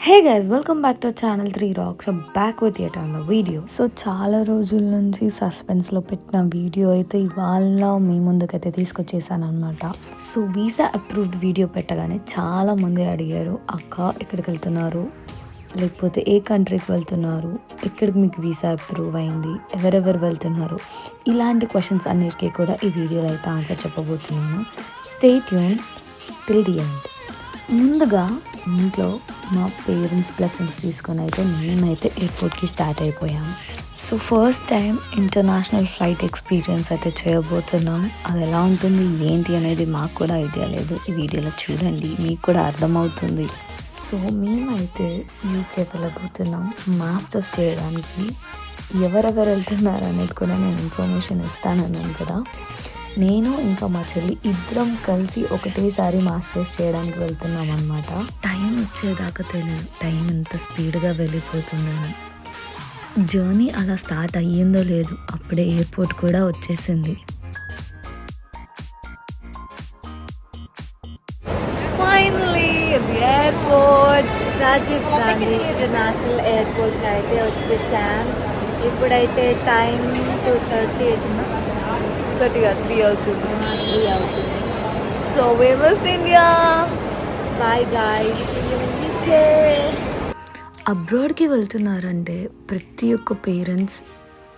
Hey guys welcome back to channel 3 rocks back with yet on the video. So చాలా రోజుల నుంచి సస్పెన్స్లో పెట్టిన video అయితే ఇవాళ మీ ముందుకైతే తీసుకొచ్చేసాను అనమాట. సో వీసా అప్రూవ్డ్ వీడియో పెట్టగానే చాలామంది అడిగారు, అక్క ఎక్కడికి వెళ్తున్నారు, లేకపోతే ఏ కంట్రీకి వెళ్తున్నారు, ఎక్కడికి మీకు వీసా అప్రూవ్ అయింది, ఎవరెవరు వెళ్తున్నారు, ఇలాంటి క్వశ్చన్స్ అన్నిటికీ కూడా ఈ వీడియోలో అయితే ఆన్సర్ చెప్పబోతున్నాను. Stay tune till the end. ముందుగా ఇంట్లో మా పేరెంట్స్ బ్లెస్సింగ్స్ తీసుకొని అయితే మేమైతే ఎయిర్పోర్ట్కి స్టార్ట్ అయిపోయాం. So first time international flight experience అయితే చేయబోతున్నాం. అది ఎలా ఉంటుంది ఏంటి అనేది మాకు కూడా ఐడియా లేదు. ఈ వీడియోలో చూడండి, మీకు కూడా అర్థమవుతుంది. సో మేమైతే యూకే వెళ్ళబోతున్నాం మాస్టర్స్ చేయడానికి. ఎవరెవరు వెళ్తున్నారు అనేది కూడా నేను ఇన్ఫర్మేషన్ ఇస్తానన్నాను కదా. నేను ఇంకా మా చెల్లి ఇద్దరం కలిసి ఒకటేసారి మాస్టర్స్ చేయడానికి వెళ్తున్నాం అనమాట. టైం వచ్చేదాకా తెలియదు టైం ఎంత స్పీడ్గా వెళ్ళిపోతుందని. జర్నీ అలా స్టార్ట్ అయ్యిందో లేదు, అప్పుడే ఎయిర్పోర్ట్ కూడా వచ్చేసింది. Finally airport Rajiv Gandhi international ఎయిర్పోర్ట్కి అయితే వచ్చేసాం. ఇప్పుడైతే టైం 2:30 అవుతుంది. సో వేవర్స్ ఇండియా, బాయ్ గాయ్స్. అబ్రాడ్కి వెళ్తున్నారంటే ప్రతి ఒక్క పేరెంట్స్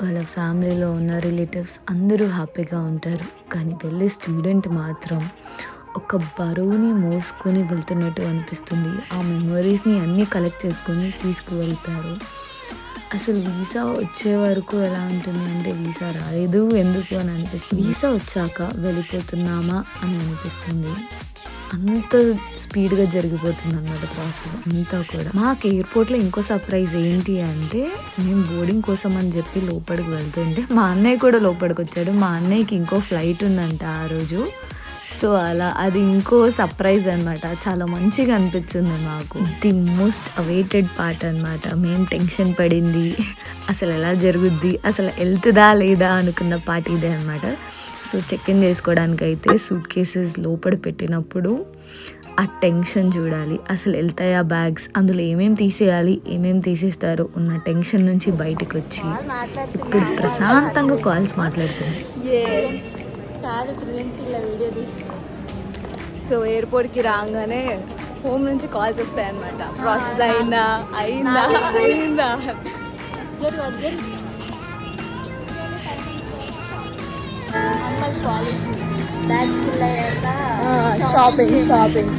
వాళ్ళ ఫ్యామిలీలో ఉన్న రిలేటివ్స్ అందరూ హ్యాపీగా ఉంటారు. కానీ వెళ్ళే స్టూడెంట్ మాత్రం ఒక బరువుని మోసుకొని వెళ్తున్నట్టు అనిపిస్తుంది. ఆ మెమరీస్ని అన్నీ కలెక్ట్ చేసుకొని తీసుకువెళ్తారు. అసలు వీసా వచ్చే వరకు ఎలా ఉంటుంది అంటే వీసా రాలేదు ఎందుకు అని అనిపిస్తుంది. వీసా వచ్చాక వెళ్ళిపోతున్నామా అని అనిపిస్తుంది. అంత స్పీడ్గా జరిగిపోతుంది అన్నమాట ప్రాసెస్ అంతా కూడా. మాకు ఎయిర్పోర్ట్లో ఇంకో సర్ప్రైజ్ ఏంటి అంటే, మేము బోర్డింగ్ కోసం అని చెప్పి లోపలికి వెళ్తుంటే మా అన్నయ్య కూడా లోపలికి వచ్చాడు. మా అన్నయ్యకి ఇంకో ఫ్లైట్ ఉందంట ఆ రోజు. సో అలా అది ఇంకో సర్ప్రైజ్ అనమాట. చాలా మంచిగా అనిపించింది మాకు. ది మోస్ట్ అవైటెడ్ పార్ట్ అనమాట. మేము టెన్షన్ పడింది అసలు ఎలా జరుగుద్ది, అసలు వెళ్తుందా లేదా అనుకున్న పార్ట్ ఇదే అనమాట. సో చెక్ ఇన్ చేసుకోవడానికి అయితే సూట్ కేసెస్ లోపల పెట్టినప్పుడు ఆ టెన్షన్ చూడాలి. అసలు వెళ్తాయా బ్యాగ్స్, అందులో ఏమేమి తీసేయాలి, ఏమేమి తీసేస్తారో ఉన్న టెన్షన్ నుంచి బయటకు వచ్చి ఇప్పుడు ప్రశాంతంగా కాల్స్ మాట్లాడుతున్నాం. వీడియో తీసి సో ఎయిర్పోర్ట్కి రాగానే హోమ్ నుంచి కాల్స్ వస్తాయి అన్నమాట. ప్రాసెస్ అయిందా అయిందా అయిందా. Shopping shopping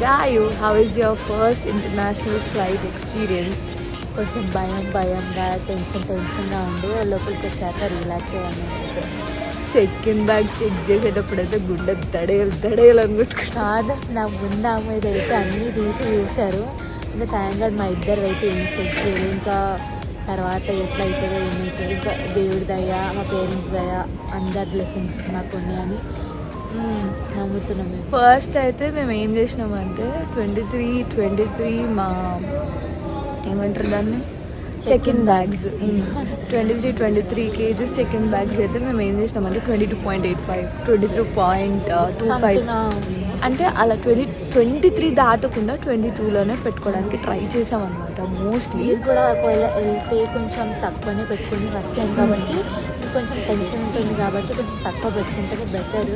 Gayu, how is your first international flight experience? కొంచెం భయంగా టెన్షన్గా ఉండి లోపలికి వచ్చాక రిలాక్స్ అయ్యాను. చెక్ ఇన్ బ్యాగ్స్ చెక్ చేసేటప్పుడు అయితే గుండె దడేలు అనుకుంటున్నాను. కాదు, నా ముందు అమ్మాయి అయితే అన్నీ తీసి చూశారు. ఇంకా థ్యాంక్ మా ఇద్దరు అయితే ఏం చెక్ చేయలేదు. ఇంకా తర్వాత ఎట్లా అవుతుందో ఏమవుతుంది, ఇంకా దేవుడి దయ, మా పేరెంట్స్ దయ, అందరి బ్లెస్సింగ్స్ నాకు ఉన్నాయని నమ్ముతున్నాం. ఫస్ట్ అయితే మేము ఏం చేసినామంటే 23 మా ఏమంటారు దాన్ని check in bags 23 kgs check in bags అయితే మేము ఏం చేసినామంటే 22.85 23.25 అంటే అలా 23 దాటకుండా 22లోనే పెట్టుకోవడానికి ట్రై చేసామన్నమాట. మోస్ట్లీ కూడా ఒకవేళ వెళ్తే కొంచెం తక్కువనే పెట్టుకుని ఫస్ట్ టైం కాబట్టి కొంచెం టెన్షన్ ఉంటుంది కాబట్టి కొంచెం తక్కువ పెట్టుకుంటే బెటర్.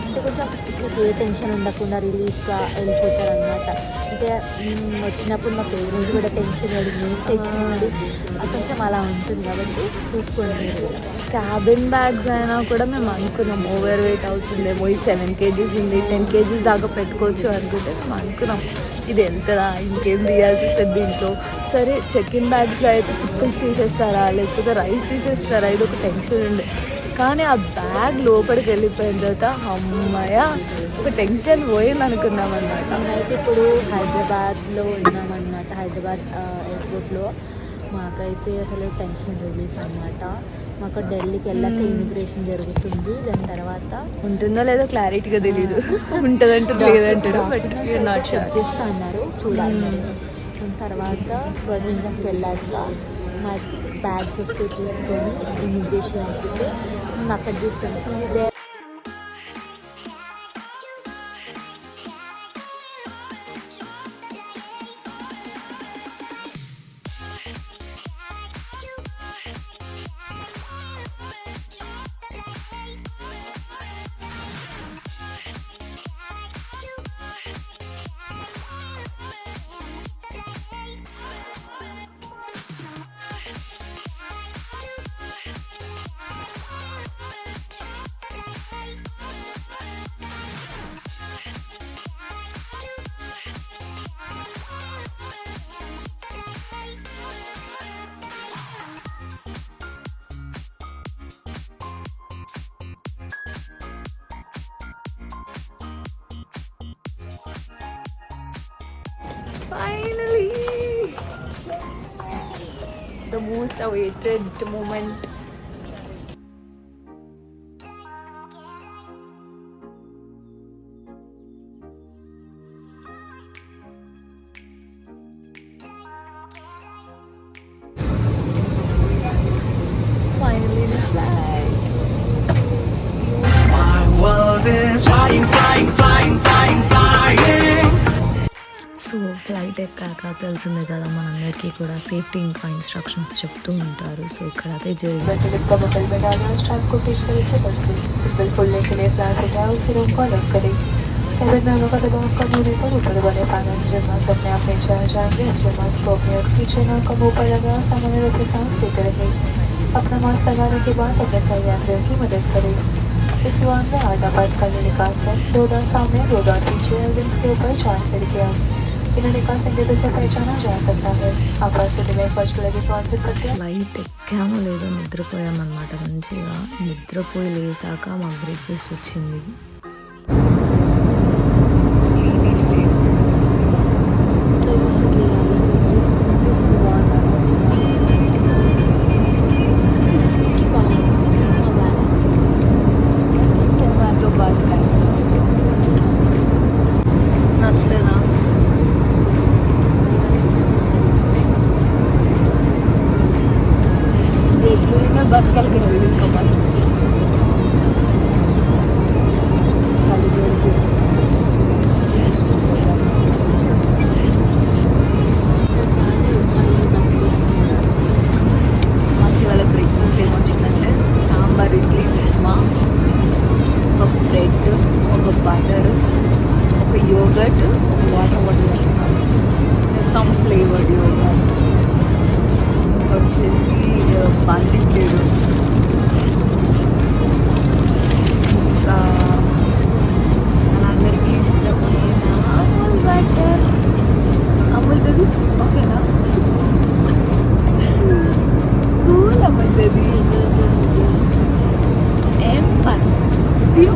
అంటే కొంచెం మీకు ఏ టెన్షన్ ఉండకుండా రిలీఫ్గా వెళ్ళిపోతారు అనమాట. అంటే వచ్చినప్పుడు మా పేరెంట్స్ కూడా టెన్షన్ పడి మేము టెన్షన్ పడి కొంచెం అలా ఉంటుంది కాబట్టి చూసుకోండి. క్యాబిన్ బ్యాగ్స్ అయినా కూడా మేము అనుకున్నాం ఓవర్ వెయిట్ అవుతుందేమో, ఇది 7 kgs ఉంది 10 kgs దాకా పెట్టుకోవచ్చు అనుకుంటే మేము అనుకున్నాం ఇది వెళ్తుందా, ఇంకేం తీయాల్సి వస్తుంది దీంట్లో. సరే చెక్ ఇన్ బ్యాగ్స్లో అయితే పిక్కల్స్ తీసేస్తారా లేకపోతే రైస్ తీసేస్తారా, ఇది ఒక టెన్షన్ ఉండే. కానీ ఆ బ్యాగ్ లోపలికి వెళ్ళిపోయిన తర్వాత అమ్మయ్య ఒక టెన్షన్ పోయింది అనుకున్నాం అనమాట. మేమైతే ఇప్పుడు హైదరాబాద్లో ఉన్నామన్నమాట. హైదరాబాద్ ఎయిర్పోర్ట్లో మాకైతే అసలు టెన్షన్ రిలీఫ్ అనమాట. మాకు ఢిల్లీకి వెళ్ళాక ఇమిగ్రేషన్ జరుగుతుంది. దాని తర్వాత ఉంటుందో లేదో క్లారిటీగా తెలియదు. ఉంటుందంటారు లేదంటారు, బట్ నాట్ చెక్ చేస్తా అన్నారు, చూడాలి మరి. దాని తర్వాత బర్మింగ్హామ్కి వెళ్ళాక మా బ్యాగ్స్ వస్తే తీసుకొని ఇమిగ్రేషన్ అయిపోతే మేము అక్కడ చూస్తాం. ఇదే finally the most awaited moment. Finally the flight. My world is flying, flying, flying, flying, flying. So flight ఎక్కాక తెలిసిందే కదా, మనందరికీ కూడా సేఫ్టీ ఇంకా ఇన్స్ట్రక్షన్స్ చెప్తూ ఉంటారు. సో ఇక్కడ అదే జరిగింది. बिल्कुल खोलने के लिए फ्लैट हो जाए, उसे रूम को अलग करें। कैबिन में लोगों का दबाव कम होने पर ऊपर वाले पैनल जमात अपने आप नीचे आ जाएंगे। जमात को अपने पीछे नाक का मुँह पर लगा सामान्य रूप से सांस लेते रहे। अपना मास्क लगाने के बाद अपने सही यात्रियों की मदद करें। इस विमान में 8 आपातकालीन निकास है, 2 दांत सामने 2 दांत पीछे और विंग के ऊपर 4 खिड़कियाँ। इन्हें निकास इंगितों से पहचाना जा सकता है। आपात स्थिति में फर्स्ट लगे ट्रांसिट करते हैं। ఫ్లైట్ ఎక్కామో లేదో నిద్రపోయామన్నమాట. మంచిగా నిద్రపోయి లేసాక మాకు బ్రేక్ఫాస్ట్ వచ్చింది. Sleepy place. నచ్చలేదా? बदकल के हुई कमर चालू करके మాకు ఇవాళ బ్రేక్ఫాస్ట్ ఏమొచ్చిందంటే సాంబార్, ఇడ్లీ, ఉప్మా, ఒక బ్రెడ్, ఒక బటర్, ఒక యోగర్ట్, ఒక water bottle, some flavoured yoghurt, వచ్చేసి పండించేడు, ఇంకా మనందరికీ ఇష్టమైన అమూల్ బటర్. అమూల్ బేబీ ఓకేనా? Cool Amul baby. ఏం పని తీయో.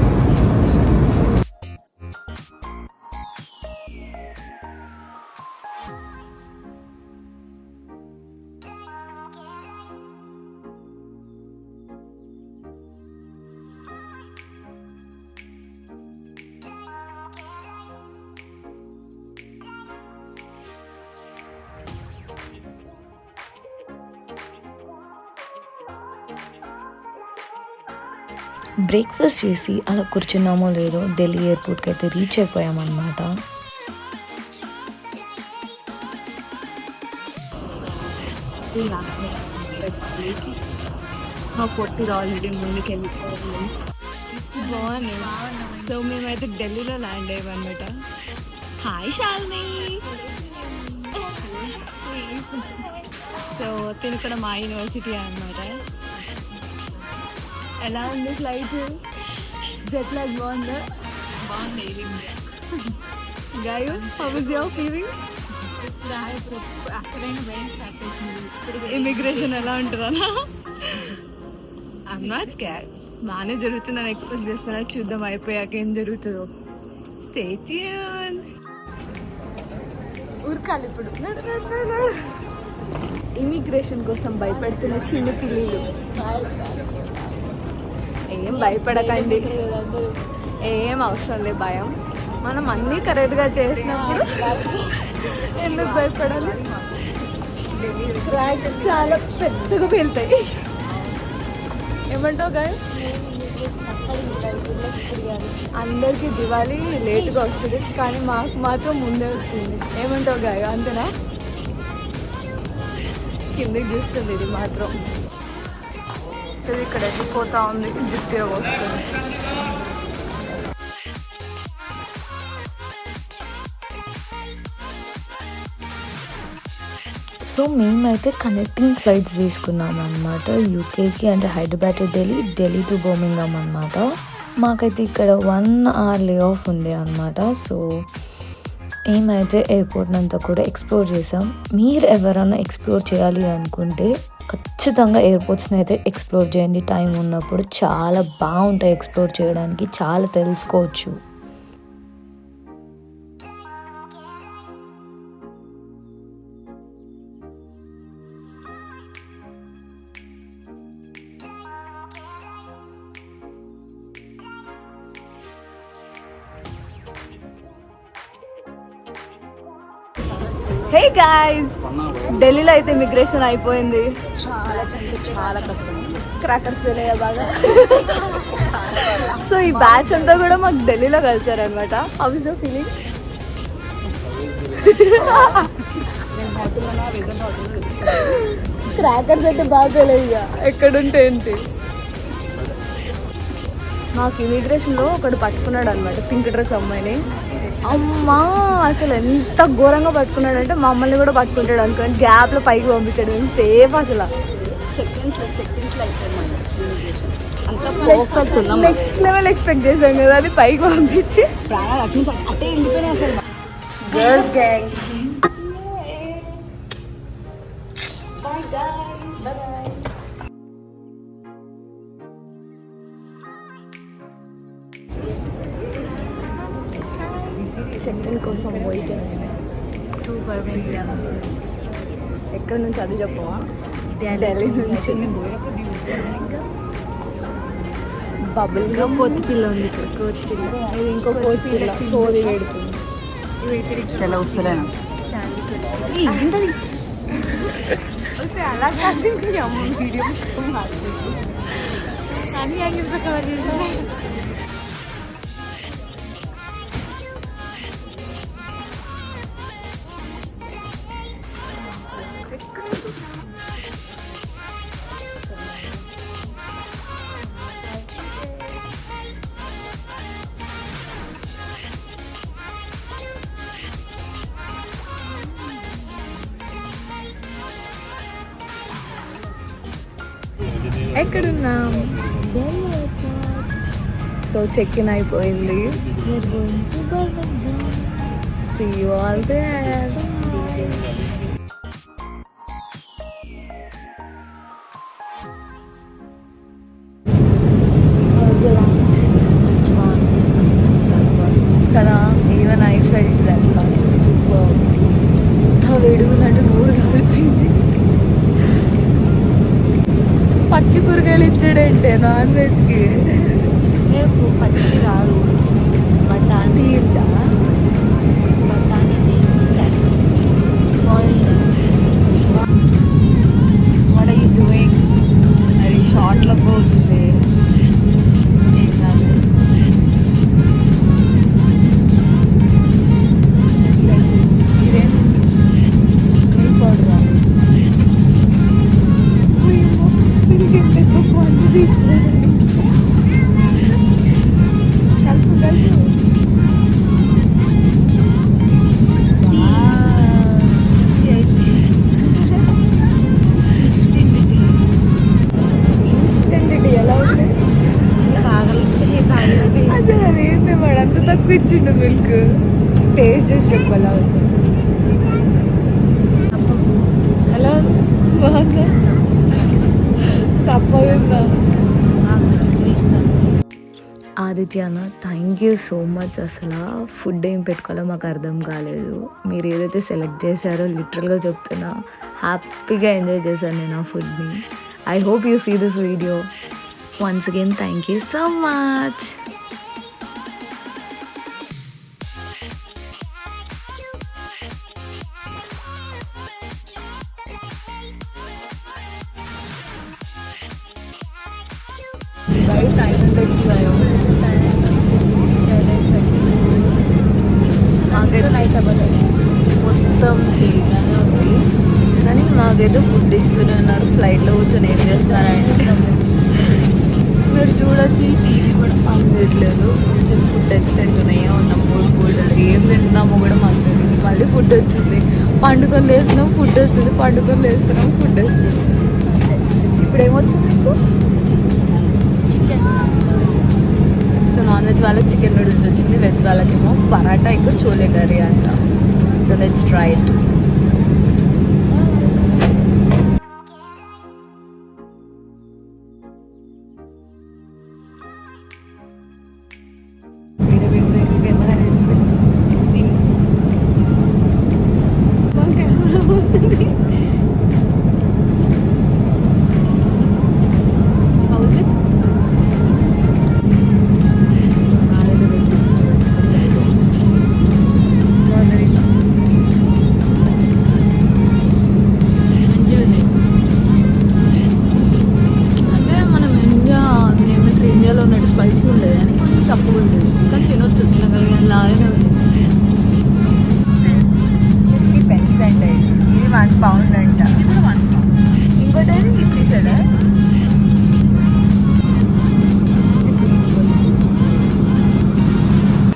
బ్రేక్ఫాస్ట్ చేసి అలా కూర్చున్నామో లేదో ఢిల్లీ ఎయిర్పోర్ట్కి అయితే రీచ్ అయిపోయామన్నమాట. మా పొట్టిది ఆల్రెడీ ముందుకు వెళ్ళిపోవాలి. బాగుంది. సో మేమైతే ఢిల్లీలో ల్యాండ్ అయ్యామన్నమాట. హాయ్ శాలిని. సో తిను ఇక్కడ మా యూనివర్సిటీ అన్నమాట. ఎలా ఉంది ఫ్లైట్? జెట్ లాగ్ బాగుందా? బాగుంది. గాయు, హౌ వాజ్ యువర్ ఫీలింగ్? అక్కడైనా భయం స్టార్ట్ అవుతుంది. ఇమిగ్రేషన్ ఎలా ఉంటుందా? I'm not scared. బాగానే జరుగుతుందని ఎక్స్పెక్ట్ చేస్తున్నా. చూద్దాం అయిపోయాక ఏం జరుగుతుందో. Stay tune. ఉరకాలి ఇప్పుడు. ఇమిగ్రేషన్ కోసం భయపడుతున్న చిన్న పిల్లలు. ఏం భయపడకండి, ఏం అవసరం లేదు భయం. మనం అన్నీ కరెక్ట్గా చేసినప్పుడు ఎందుకు భయపడాలి? క్రాష్ చాలా పెద్దగా పేలుతాయి. ఏమంటావు గాయ? అందరికీ దివాళీ లేటుగా వస్తుంది, కానీ మాకు మాత్రం ముందే వచ్చింది. ఏమంటావు గాయ? అంతేనా? కిందకి చూస్తుంది ఇది మాత్రం. ఇది ఇక్కడ వెళ్ళిపోతా ఉంది జుట్టు పోసుకొని. సో మేమైతే కనెక్టింగ్ ఫ్లైట్స్ తీసుకున్నాం అనమాట, యూకేకి, అంటే Hyderabad to Delhi, Delhi to Birmingham అనమాట. మాకైతే ఇక్కడ 1 hour లే ఆఫ్ ఉండే అనమాట. సో మేమైతే ఎయిర్పోర్ట్ అంతా కూడా ఎక్స్ప్లోర్ చేసాం. మీరు ఎవరైనా ఎక్స్ప్లోర్ చేయాలి అనుకుంటే ఖచ్చితంగా ఎయిర్పోర్ట్స్ని అయితే ఎక్స్ప్లోర్ చేయండి. టైం ఉన్నప్పుడు చాలా బాగుంటాయి ఎక్స్ప్లోర్ చేయడానికి, చాలా తెలుసుకోవచ్చు. హే గాయ్స్, ఢిల్లీలో అయితే ఇమిగ్రేషన్ అయిపోయింది. చాలా కష్టం. క్రాకర్స్ పేలయ్యా బాగా. సో ఈ బ్యాచ్ అంతా కూడా మాకు ఢిల్లీలో కలిసారనమాట. How is the feeling? Crackers అయితే బాగా పేలయ్యా, ఎక్కడుంటే ఏంటి. మాకు ఇమిగ్రేషన్లో ఒకడు పట్టుకున్నాడు అనమాట, పింక్ డ్రెస్ అమ్మాయిని. అమ్మా అసలు ఎంత ఘోరంగా పట్టుకున్నాడంటే మమ్మల్ని కూడా పట్టుకుంటాడు అనుకోండి, గ్యాప్లో పైకి పంపించాడు. మేము సేఫ్ అసలు. నెక్స్ట్ లెవెల్ ఎక్స్పెక్ట్ చేసాం కదా, అది పైకి పంపించి గర్ల్స్ గ్యాంగ్. చెక్-ఇన్ కోసం వెయిటింగ్. 2:50. ఎక్కడి నుంచి అది చెప్పవా? ఢిల్లీ నుంచి. బబుల్ గమ్ కోతి పిల్ల ఉంది ఇక్కడ. కోతి పిల్ల ఇది ఇంకో కోతి పిల్ల సోది పెడుతుంది. చాలా వస్తలేనా? అలా కాదు వీడియో కానీ ఎక్కడున్నాం? సో చెక్ ఇన్ అయిపోయింది. See you all there. కదా, even I felt that lunch super. అంత వేడుకున్నట్టు నోరు కాలిపోయింది. పచ్చి కూరగాయలు ఇచ్చాడంటే నాన్ వెజ్కి. పచ్చి కాదు, బఠానీ, బఠానీ leaves, what are you doing? అది షార్ట్లో పోతుంది. ఇదేం మిల్క్ పౌడరా? కలుపు కలుపు. ఇన్స్టెంట్ టీ ఎలా ఉంది? అదే అదేంటి వాడు అంత తక్కువ ఇచ్చిండు మిల్క్. టేస్ట్ చేసి చెప్పు ఎలా ఉంది. ఎలా ఉంది? బాగుందా? చప్పగా ఉందా? ఆదిత్య అన్న థ్యాంక్ యూ సో మచ్. అసలు ఫుడ్ ఏం పెట్టుకోవాలో మాకు అర్థం కాలేదు. మీరు ఏదైతే సెలెక్ట్ చేశారో లిటరల్గా చెప్తున్నా హ్యాపీగా ఎంజాయ్ చేశాను నేను ఆ ఫుడ్ని. I hope you see this video. Once again thank you so much. మాకైతే నైట్ అవ్వలేదు, మొత్తం ఫ్రీగానే ఉంది. కానీ మాకైతే ఫుడ్ ఇస్తూనే ఉన్నారు. ఫ్లైట్లో కూర్చొని ఏం చేస్తున్నారంటే మీరు చూడొచ్చు, టీవీ కూడా ఆన్ చేయట్లేదు. కూర్చొని ఫుడ్ అయితే తింటూనే ఉన్నాం. కోల్డ్ ఏం తింటున్నామో కూడా మాకు తెలియదు. మళ్ళీ ఫుడ్ వచ్చింది, పండుకొని లేస్తున్నాం ఫుడ్ వస్తుంది, పండుకొని లేస్తున్నాం ఫుడ్ వస్తుంది. ఇప్పుడు ఏమొచ్చింది మీకు? చికెన్. సో నాన్ వెజ్ వాళ్ళకి చికెన్ నూడిల్స్ వచ్చింది, వెజ్ వాళ్ళకేమో పరాటా ఇంకా చోలే కర్రీ అంట. So let's try it. £1 అంట. ఇంకోటి ఇచ్చేసాడా?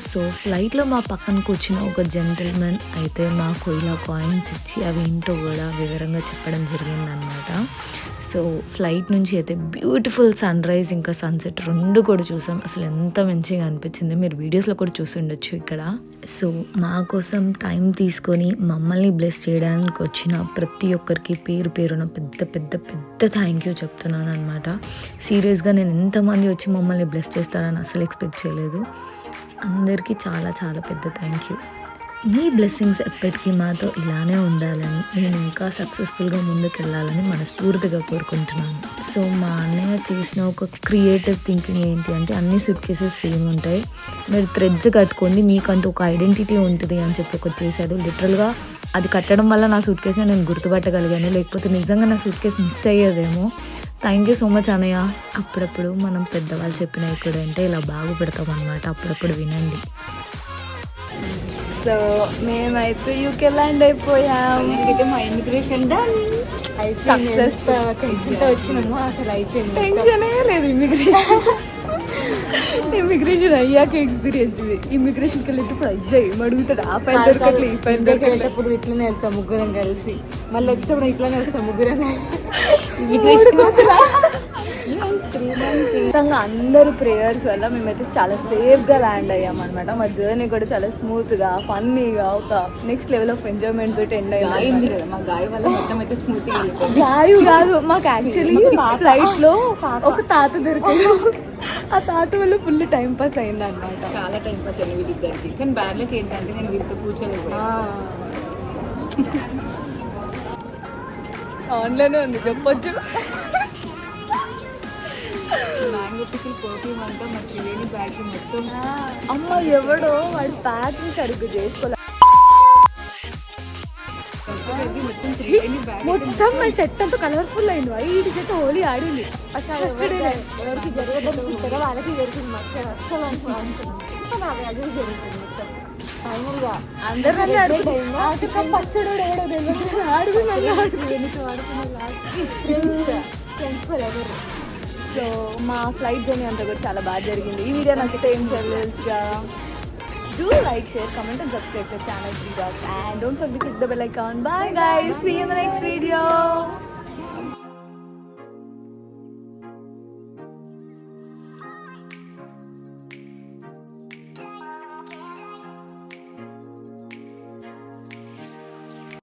సో ఫ్లైట్లో మా పక్కన కూర్చున్న ఒక జెంటిల్మెన్ అయితే మాకు ఇలా కాయిన్స్ ఇచ్చి అవి ఏంటో కూడా వివరంగా చెప్పడం జరిగిందనమాట. సో ఫ్లైట్ నుంచి అయితే బ్యూటిఫుల్ సన్ రైజ్ ఇంకా సన్సెట్ రెండు కూడా చూసాం. అసలు ఎంత మంచిగా అనిపించింది, మీరు వీడియోస్లో కూడా చూసి ఉండొచ్చు ఇక్కడ. సో మా కోసం టైం తీసుకొని మమ్మల్ని బ్లెస్ చేయడానికి వచ్చిన ప్రతి ఒక్కరికి పేరు పేరున పెద్ద పెద్ద పెద్ద థ్యాంక్ యూ చెప్తున్నాను అనమాట. సీరియస్గా నేను ఎంతమంది వచ్చి మమ్మల్ని బ్లెస్ చేస్తారని అసలు ఎక్స్పెక్ట్ చేయలేదు. అందరికీ చాలా చాలా పెద్ద థ్యాంక్ యూ. మీ బ్లెస్సింగ్స్ ఎప్పటికీ మాతో ఇలానే ఉండాలని, నేను ఇంకా సక్సెస్ఫుల్గా ముందుకు వెళ్ళాలని మనస్ఫూర్తిగా కోరుకుంటున్నాను. సో మా అన్నయ్య చేసిన ఒక క్రియేటివ్ థింకింగ్ ఏంటి అంటే అన్ని సూట్ కేసెస్ సేమ్ ఉంటాయి, మీరు థ్రెడ్స్ కట్టుకోండి మీకంటూ ఒక ఐడెంటిటీ ఉంటుంది అని చెప్పి ఒకటి చేశాడు. లిటరల్గా అది కట్టడం వల్ల నా సూట్ కేసుని నేను గుర్తుపట్టగలిగాను, లేకపోతే నిజంగా నా సూట్ కేసు మిస్ అయ్యేదేమో. థ్యాంక్ యూ సో మచ్ అన్నయ్య. అప్పుడప్పుడు మనం పెద్దవాళ్ళు చెప్పినవి కూడా అంటే ఇలా బాగుపడతాం అన్నమాట, అప్పుడప్పుడు వినండి. సో మేమైతే యూకే ల్యాండ్ అయిపోయాం. మా ఇమిగ్రేషన్ డన్ సక్సెస్ వచ్చినాము. అసలు అయిపోయింది, టెన్షనే లేదు. ఇమిగ్రేషన్ అయ్యాక ఎక్స్పీరియన్స్ ఇది. ఇమిగ్రేషన్కి వెళ్ళేటప్పుడు అయ్యా ఏం అడుగుతాడు, ఆ పైన దొరకట్లే ఈ పైన దొరికేటప్పుడు ఇట్లనే వెళ్తాం ముగ్గురం కలిసి, మళ్ళీ వచ్చేటప్పుడు ఇట్లానే వస్తాం ముగ్గురం కలిసి. ఖచ్చితంగా అందరు ప్రేయర్స్ వల్ల మేమైతే చాలా సేఫ్గా ల్యాండ్ అయ్యాం అనమాట. మా జర్నీ కూడా చాలా స్మూత్గా ఫన్నీగా ఒక నెక్స్ట్ లెవెల్ ఆఫ్ ఎంజాయ్మెంట్ తోటి ఎండ్ అయింది కదా. మా గాయ వల్ల మొత్తం అయితే స్మూత్గా వెళ్ళిపోయింది. గాయు కాదు, మాకు యాక్చువల్లీ ఫ్లైట్ లో ఒక తాత దొరికాడు. ఆ తాత వల్ల ఫుల్ టైం పాస్ అయింది అనమాట. చాలా టైం పాస్ అయింది వీళ్ళిద్దరికి. కానీ బ్యాడ్లకి ఏంటంటే నేను వీళ్ళతో కూర్చోలేదు. ఆన్లైన్ ఉంది చెప్పొచ్చు. మ్యాంగో పికిల్ పర్ఫ్యూమ్ అంతా మా త్రివేణి బ్యాగ్ మొత్తం. అమ్మ ఎవడో వాడి ప్యాకింగ్ సరిగ్గా చేసుకోలే. మొత్తం మా షర్ట్ అంతా కలర్ఫుల్ అయింది. వైట్ షర్ట్ హోలీ ఆడింది ఫస్ట్ డే. ఎవరికి జరగదు వాళ్ళకి జరిగింది. మధ్య అసలు జరుగుతుంది మొత్తం ఫైనల్గా అందరూ పచ్చడు ఆడుగు సో మా ఫ్లైట్ జర్నీ అంతా కూడా చాలా బాగా జరిగింది. ఈ వీడియో నచ్చితే ఏం చేయలేదుగా do like, share, comment and subscribe to channel 3 Dogs and don't forget to click the bell icon. Bye guys, see you in the next video.